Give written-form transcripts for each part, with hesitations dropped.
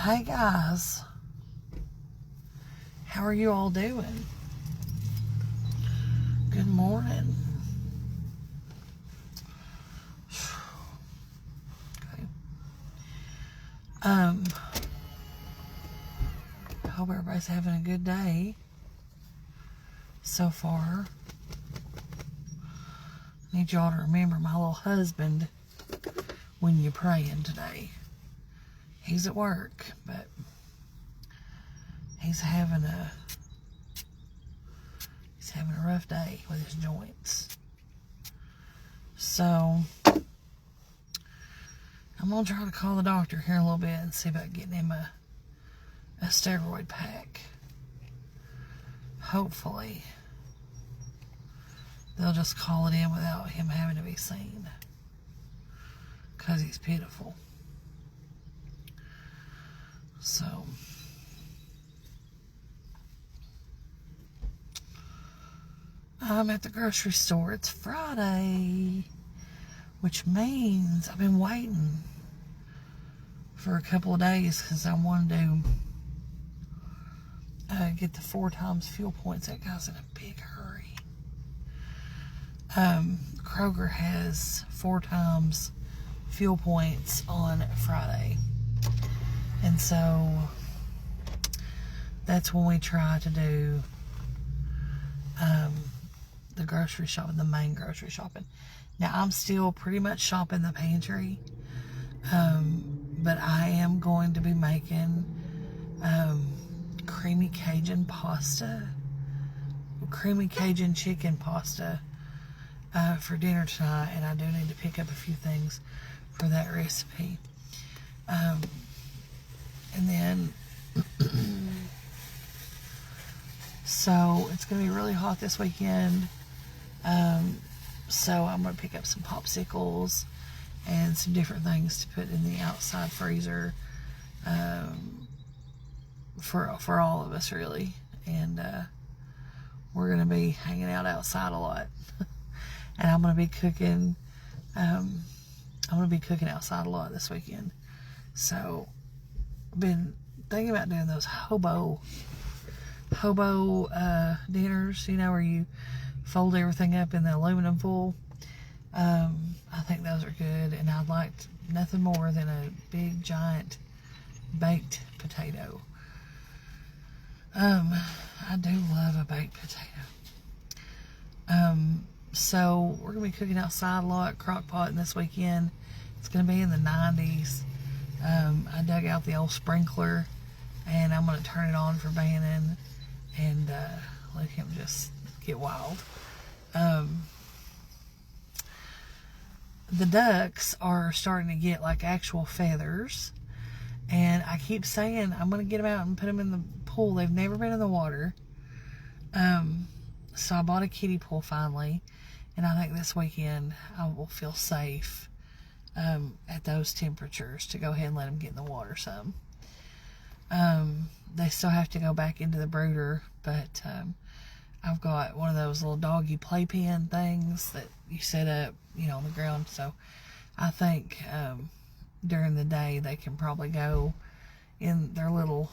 Hey guys, how are you all doing? Good morning. Okay. I hope everybody's having a good day so far. I need y'all to remember my little husband when you're praying today. He's at work, but he's having a rough day with his joints. So I'm gonna try to call the doctor here in a little bit and see about getting him a steroid pack. Hopefully they'll just call it in without him having to be seen, because he's pitiful. So I'm at the grocery store. It's Friday, which means I've been waiting for a couple of days because I wanted to get the 4 times fuel points. That guy's in a big hurry. Kroger has 4 times fuel points on Friday. And so that's when we try to do the grocery shopping, the main grocery shopping. Now, I'm still pretty much shopping the pantry, but I am going to be making creamy Cajun chicken pasta for dinner tonight, and I do need to pick up a few things for that recipe. And then, so it's going to be really hot this weekend. So I'm going to pick up some popsicles and some different things to put in the outside freezer, for all of us, really. And, we're going to be hanging out outside a lot. And I'm going to be cooking, outside a lot this weekend. So I've been thinking about doing those hobo dinners, where you fold everything up in the aluminum foil. I think those are good, and I'd like nothing more than a big giant baked potato. I do love a baked potato. So we're gonna be cooking outside a lot, crock potting this weekend. It's gonna be in the 90s. I dug out the old sprinkler, and I'm going to turn it on for Bannon and let him just get wild. The ducks are starting to get like actual feathers, and I keep saying I'm going to get them out and put them in the pool. They've never been in the water. So I bought a kiddie pool finally, and I think this weekend I will feel safe at those temperatures to go ahead and let them get in the water some. They still have to go back into the brooder, but I've got one of those little doggy playpen things that you set up, on the ground. So I think during the day they can probably go in their little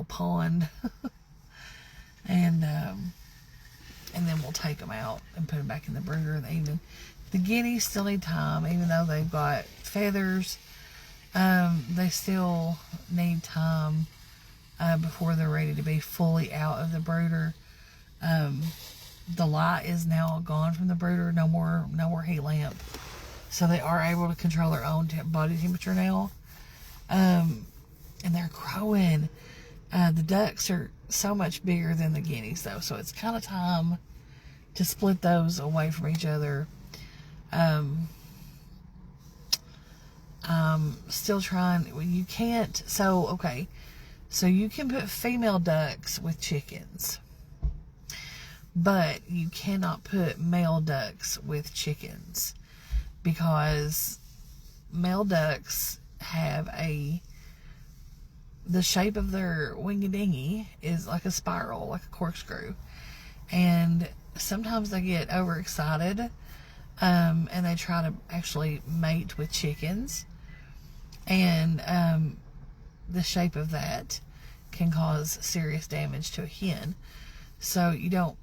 pond, and then we'll take them out and put them back in the brooder in the evening. The guineas still need time, even though they've got feathers. They still need time before they're ready to be fully out of the brooder. The light is now gone from the brooder. No more heat lamp, so they are able to control their own body temperature now. And they're growing. The ducks are so much bigger than the guineas, though, so it's kind of time to split those away from each other. I'm still trying. You can't. So you can put female ducks with chickens, but you cannot put male ducks with chickens, because male ducks have the shape of their wingy-dingy is like a spiral, like a corkscrew, and sometimes they get overexcited, and they try to actually mate with chickens, and the shape of that can cause serious damage to a hen. So you don't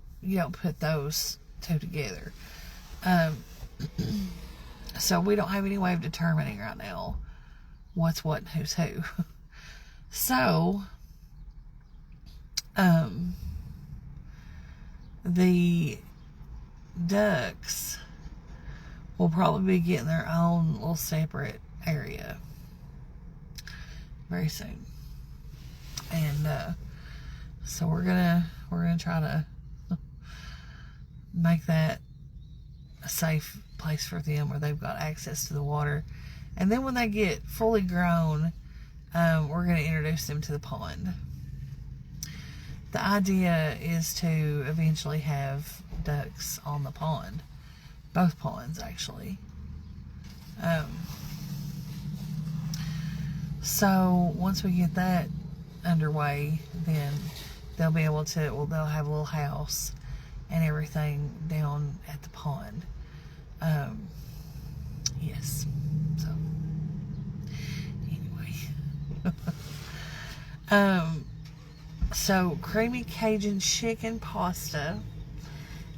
put those two together. So we don't have any way of determining right now what's what and who's who. So the ducks will probably be getting their own little separate area very soon. And so we're gonna try to make that a safe place for them where they've got access to the water. And then when they get fully grown, we're going to introduce them to the pond. The idea is to eventually have ducks on the pond. Both ponds, actually. So once we get that underway, then they'll be able to, they'll have a little house and everything down at the pond. Yes. So, anyway. So creamy Cajun chicken pasta,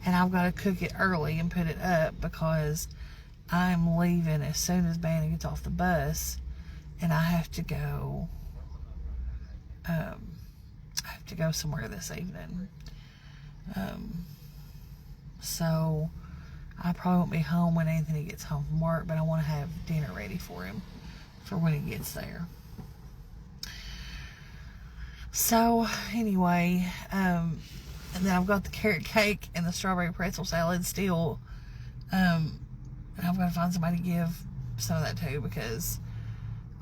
and I've got to cook it early and put it up because I'm leaving as soon as Bannon gets off the bus, and I have to go somewhere this evening. So I probably won't be home when Anthony gets home from work, but I want to have dinner ready for him for when he gets there. So anyway, and then I've got the carrot cake and the strawberry pretzel salad still. And I've got to find somebody to give some of that to, because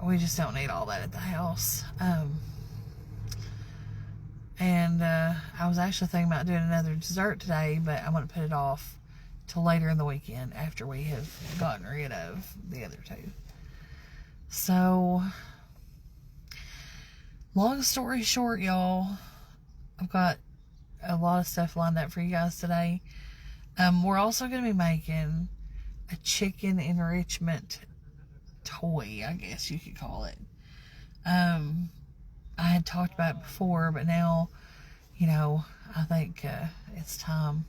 we just don't need all that at the house. And I was actually thinking about doing another dessert today, but I'm going to put it off till later in the weekend after we have gotten rid of the other two. So, long story short, y'all, I've got a lot of stuff lined up for you guys today. We're also going to be making a chicken enrichment toy, I guess you could call it. I had talked about it before, but now, I think it's time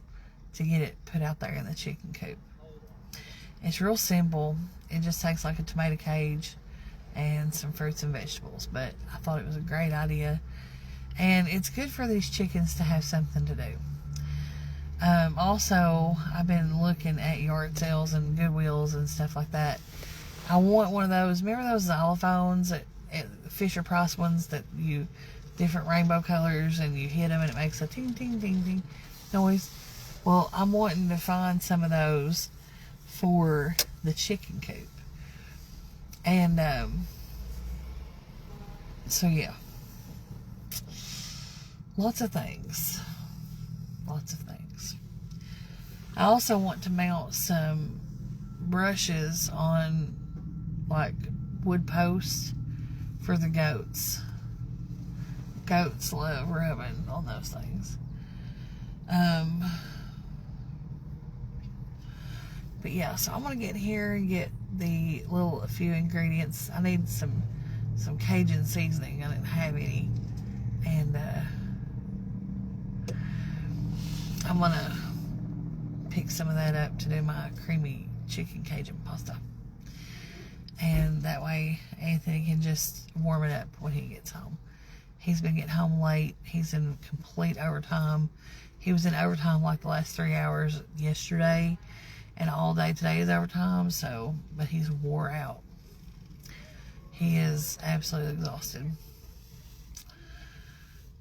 to get it put out there in the chicken coop. It's real simple. It just takes like a tomato cage and some fruits and vegetables, but I thought it was a great idea, and it's good for these chickens to have something to do. Also, I've been looking at yard sales and Goodwills and stuff like that. I want one of those. Remember those xylophones at Fisher Price ones that you different rainbow colors, and you hit them and it makes a ting ting ting ting noise? Well, I'm wanting to find some of those for the chicken coop. And so yeah, lots of things. I also want to mount some brushes on like wood posts for the goats. Goats love rubbing on those things. But yeah, so I'm gonna get here and get a few ingredients. I need some Cajun seasoning. I didn't have any, and I'm gonna pick some of that up to do my creamy chicken Cajun pasta. And that way Anthony can just warm it up when he gets home. He's been getting home late. He's in complete overtime. He was in overtime like the last 3 hours yesterday, and all day today is overtime. So, but he's wore out. He is absolutely exhausted.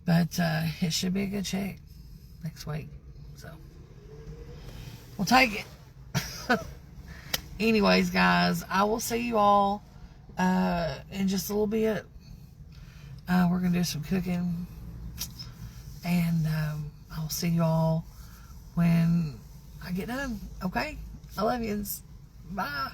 But it should be a good check next week. So we'll take it. Anyways, guys, I will see you all in just a little bit. We're going to do some cooking. And I'll see you all when I get done. Okay? I love yous. Bye.